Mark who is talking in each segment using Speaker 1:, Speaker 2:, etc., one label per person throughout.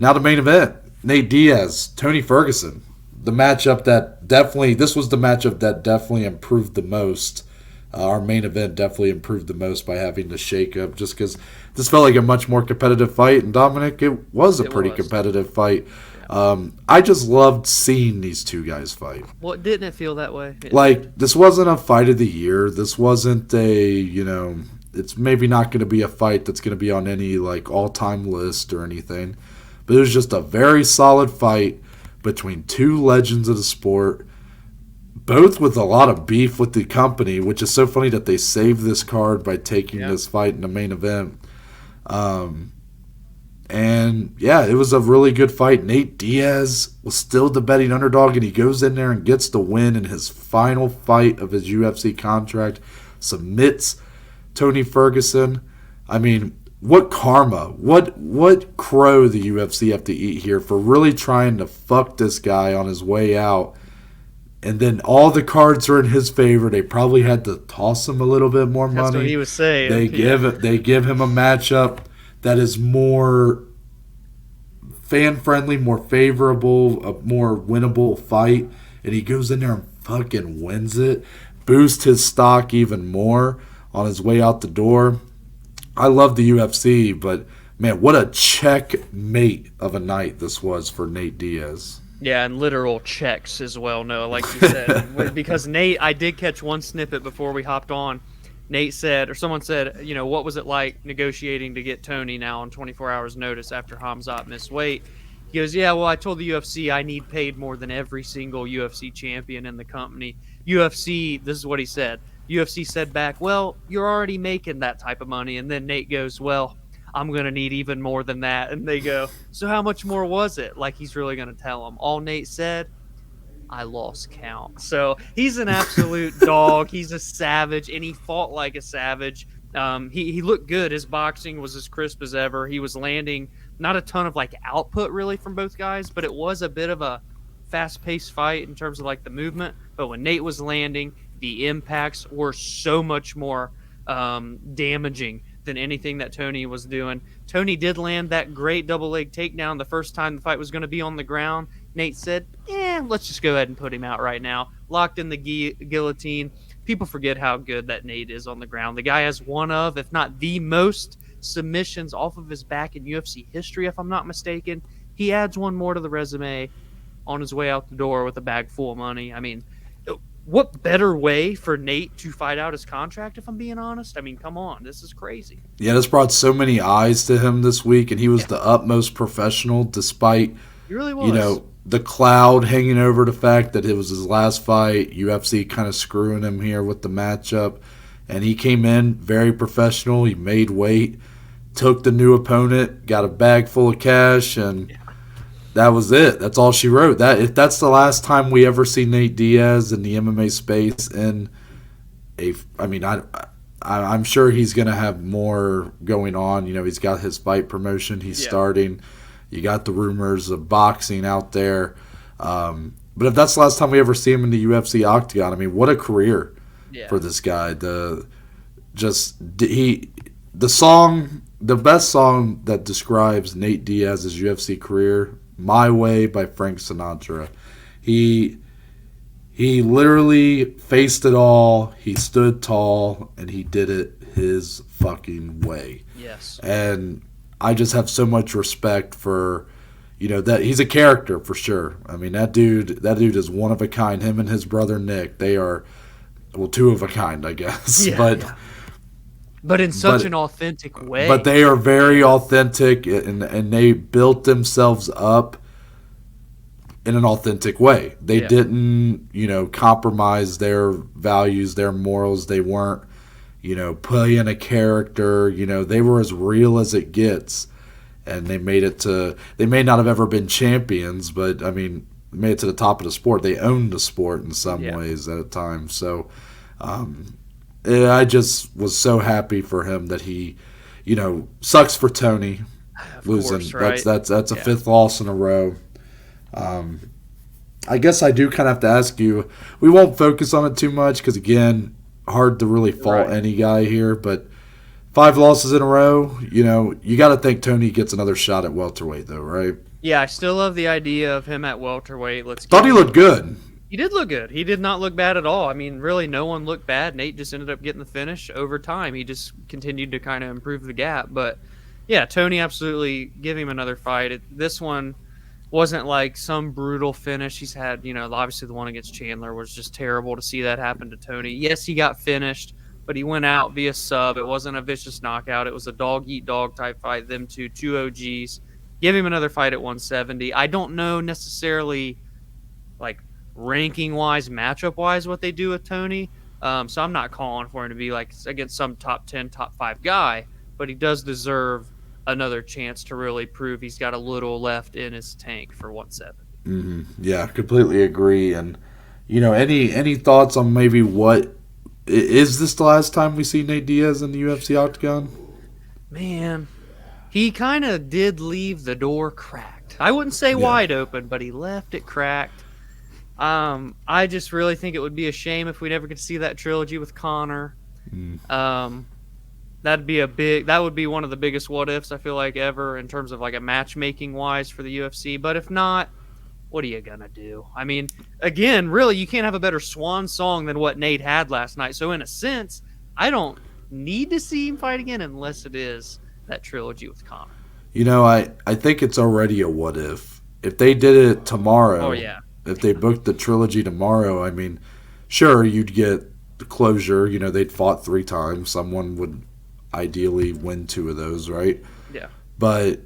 Speaker 1: Now the main event: Nate Diaz, Tony Ferguson. The matchup that this was the matchup that definitely improved the most. Our main event definitely improved the most by having the shake-up, just because this felt like a much more competitive fight. And Dominic, it was a pretty competitive fight. I just loved seeing these two guys fight.
Speaker 2: Well, didn't it feel that way?
Speaker 1: Like, this wasn't a fight of the year. This wasn't it's maybe not going to be a fight that's going to be on any, like, all-time list or anything. But it was just a very solid fight between two legends of the sport, both with a lot of beef with the company, which is so funny that they saved this card by taking this fight in the main event. And, yeah, it was a really good fight. Nate Diaz was still the betting underdog, and he goes in there and gets the win in his final fight of his UFC contract, submits Tony Ferguson. I mean, what karma, what crow the UFC have to eat here for really trying to fuck this guy on his way out. And then all the cards are in his favor. They probably had to toss him a little bit more money.
Speaker 2: That's what he was saying.
Speaker 1: They give him a matchup that is more fan-friendly, more favorable, a more winnable fight. And he goes in there and fucking wins it. Boost his stock even more on his way out the door. I love the UFC, but, man, what a checkmate of a night this was for Nate Diaz.
Speaker 2: Yeah, and literal checks as well, no, like you said. Because Nate, I did catch one snippet before we hopped on. Nate said, or someone said, what was it like negotiating to get Tony now on 24 hours notice after Hamzat missed weight? He goes, yeah, well, I told the UFC I need paid more than every single UFC champion in the company. UFC, this is what he said. UFC said back, well, you're already making that type of money. And then Nate goes, well, I'm going to need even more than that. And they go, so how much more was it? Like he's really going to tell them. All Nate said, I lost count. So he's an absolute dog. He's a savage, and he fought like a savage. He looked good. His boxing was as crisp as ever. He was landing not a ton of like output really from both guys, but it was a bit of a fast-paced fight in terms of like the movement. But when Nate was landing, the impacts were so much more damaging than anything that Tony was doing. Tony did land that great double leg takedown the first time the fight was going to be on the ground. Nate said, let's just go ahead and put him out right now. Locked in the guillotine. People forget how good that Nate is on the ground. The guy has one of, if not the most submissions off of his back in UFC history, if I'm not mistaken. He adds one more to the resume on his way out the door with a bag full of money. I mean, what better way for Nate to fight out his contract, if I'm being honest? I mean, come on. This is crazy.
Speaker 1: Yeah, this brought so many eyes to him this week, and he was the utmost professional despite,
Speaker 2: he really was.
Speaker 1: The cloud hanging over the fact that it was his last fight, UFC kind of screwing him here with the matchup. And he came in very professional. He made weight, took the new opponent, got a bag full of cash, and that was it. That's all she wrote. If that's the last time we ever see Nate Diaz in the MMA space, I'm sure he's going to have more going on. He's got his fight promotion. He's starting. You got the rumors of boxing out there. But if that's the last time we ever see him in the UFC octagon, I mean, what a career for this guy. The best song that describes Nate Diaz's UFC career, My Way by Frank Sinatra. He literally faced it all. He stood tall, and he did it his fucking way.
Speaker 2: Yes.
Speaker 1: And I just have so much respect for, that he's a character for sure. I mean, that dude is one of a kind. Him and his brother Nick, they are, two of a kind, I guess.
Speaker 2: Yeah, but in such an authentic way.
Speaker 1: But they are very authentic, and they built themselves up in an authentic way. They didn't, compromise their values, their morals. They weren't, playing a character. They were as real as it gets. And they made it to, they may not have ever been champions, but, I mean, made it to the top of the sport. They owned the sport in some ways at a time. So, I just was so happy for him that he, sucks for Tony losing.
Speaker 2: Course, right?
Speaker 1: That's a fifth loss in a row. I guess I do kind of have to ask you. We won't focus on it too much because, again, hard to really fault any guy here. But 5 losses in a row. You know, you got to think Tony gets another shot at welterweight, though, right?
Speaker 2: Yeah, I still love the idea of him at welterweight. Let's
Speaker 1: Thought
Speaker 2: get
Speaker 1: he
Speaker 2: him.
Speaker 1: looked good.
Speaker 2: He did look good. He did not look bad at all. I mean, really, no one looked bad. Nate just ended up getting the finish over time. He just continued to kind of improve the gap. But yeah, Tony absolutely give him another fight. This one wasn't like some brutal finish. He's had, obviously the one against Chandler was just terrible to see that happen to Tony. Yes, he got finished, but he went out via sub. It wasn't a vicious knockout. It was a dog eat dog type fight. Them two OGs. Give him another fight at 170. I don't know necessarily like ranking wise, matchup wise, what they do with Tony. So I'm not calling for him to be like against some top 10, top 5 guy, but he does deserve another chance to really prove he's got a little left in his tank for 170.
Speaker 1: Yeah, completely agree. And any thoughts on maybe what is this the last time we see Nate Diaz in the UFC octagon?
Speaker 2: Man, he kind of did leave the door cracked. I wouldn't say wide open, but he left it cracked. I just really think it would be a shame if we never get to see that trilogy with Conor. That would be one of the biggest what ifs I feel like ever in terms of like a matchmaking wise for the UFC. But if not, what are you gonna do? I mean, again, really, you can't have a better swan song than what Nate had last night. So in a sense, I don't need to see him fight again unless it is that trilogy with Conor.
Speaker 1: I think it's already a what if they did it tomorrow.
Speaker 2: Oh yeah.
Speaker 1: If they booked the trilogy tomorrow, I mean, sure, you'd get the closure. They'd fought 3 times. Someone would ideally win 2 of those, right?
Speaker 2: Yeah.
Speaker 1: But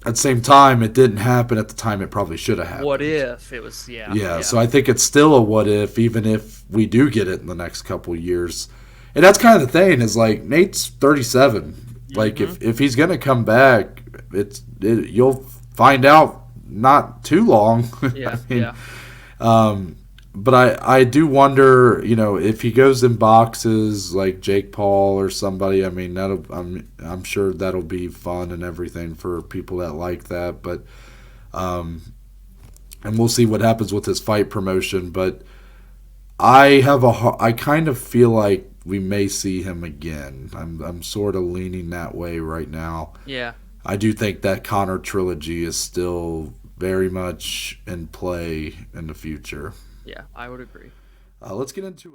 Speaker 1: at the same time, it didn't happen at the time it probably should have happened.
Speaker 2: What if it was, yeah.
Speaker 1: Yeah, so I think it's still a what if, even if we do get it in the next couple years. And that's kind of the thing, is like, Nate's 37. Like, if he's going to come back, you'll find out not too long.
Speaker 2: Yeah,
Speaker 1: But I do wonder, if he goes in boxes like Jake Paul or somebody. I mean, I'm sure that'll be fun and everything for people that like that. But and we'll see what happens with his fight promotion. But I kind of feel like we may see him again. I'm sort of leaning that way right now.
Speaker 2: Yeah.
Speaker 1: I do think that Conor trilogy is still very much in play in the future.
Speaker 2: Yeah, I would agree.
Speaker 1: Let's get into